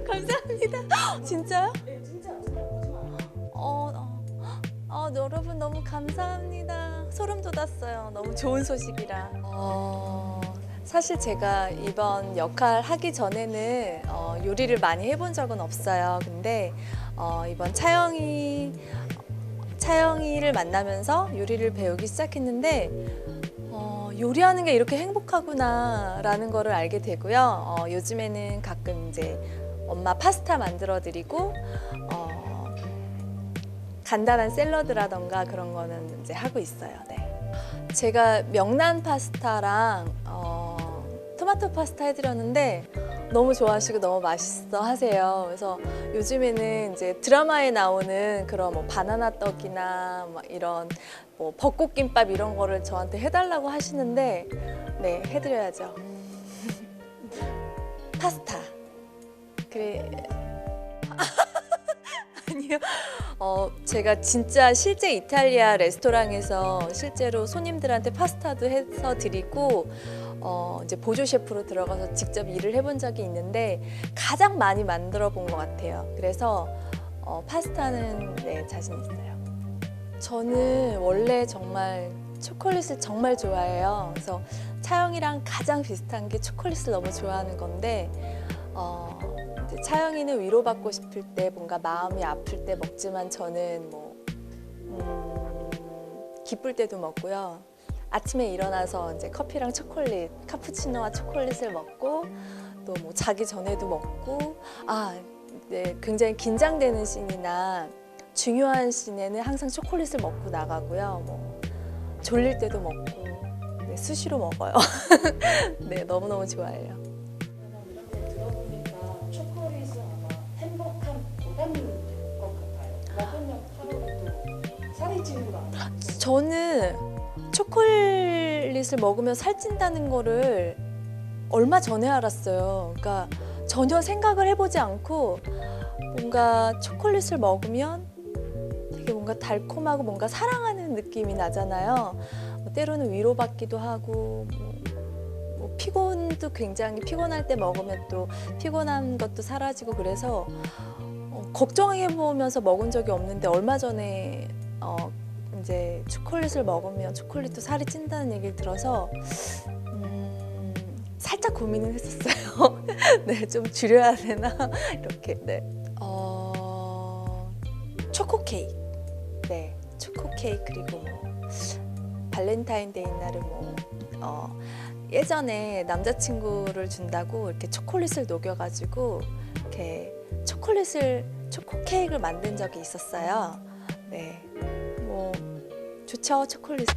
감사합니다. 진짜요? 네, 진짜 보지 마요. 여러분 너무 감사합니다. 소름 돋았어요. 너무 좋은 소식이라. 사실 제가 이번 역할 하기 전에는 요리를 많이 해본 적은 없어요. 근데 이번 차영이를 만나면서 요리를 배우기 시작했는데 요리하는 게 이렇게 행복하구나라는 거를 알게 되고요. 요즘에는 가끔 이제 엄마 파스타 만들어 드리고 간단한 샐러드라던가 그런 거는 이제 하고 있어요. 네. 제가 명란 파스타랑 토마토 파스타 해드렸는데 너무 좋아하시고 너무 맛있어 하세요. 그래서 요즘에는 이제 드라마에 나오는 그런 뭐 바나나 떡이나 막 이런 뭐 벚꽃김밥 이런 거를 저한테 해달라고 하시는데 네, 해드려야죠. 파스타. 그래. 아니요. 제가 진짜 실제 이탈리아 레스토랑에서 실제로 손님들한테 파스타도 해서 드리고 이제 보조 셰프로 들어가서 직접 일을 해본 적이 있는데 가장 많이 만들어 본 것 같아요. 그래서 파스타는 네, 자신 있어요. 저는 원래 정말 초콜릿을 정말 좋아해요. 그래서 차영이랑 가장 비슷한 게 초콜릿을 너무 좋아하는 건데 이제 차영이는 위로받고 싶을 때 뭔가 마음이 아플 때 먹지만 저는 뭐 기쁠 때도 먹고요. 아침에 일어나서 이제 커피랑 초콜릿, 카푸치노와 초콜릿을 먹고 또 뭐 자기 전에도 먹고 네, 굉장히 긴장되는 씬이나 중요한 씬에는 항상 초콜릿을 먹고 나가고요. 뭐 졸릴 때도 먹고 네, 수시로 먹어요. 네, 너무너무 좋아해요. 이렇게 들어보니까 초콜릿은 아마 행복한 보람인 것 같아요. 먹으면 하루도 살이 찌는 거 아니에요? 저는 초콜릿을 먹으면 살찐다는 거를 얼마 전에 알았어요. 그러니까 전혀 생각을 해보지 않고 뭔가 초콜릿을 먹으면 되게 뭔가 달콤하고 뭔가 사랑하는 느낌이 나잖아요. 때로는 위로받기도 하고 뭐 피곤도 굉장히 피곤할 때 먹으면 또 피곤한 것도 사라지고 그래서 걱정해보면서 먹은 적이 없는데 얼마 전에 이제 초콜릿을 먹으면 초콜릿도 살이 찐다는 얘기를 들어서 살짝 고민을 했었어요. 네, 좀 줄여야 되나 이렇게. 네. 초코 케이크. 네, 초코 케이크 그리고 뭐 발렌타인데이 날은 뭐 예전에 남자친구를 준다고 이렇게 초콜릿을 녹여가지고 이렇게 초코 케이크를 만든 적이 있었어요. 네, 뭐 좋죠, 초콜릿.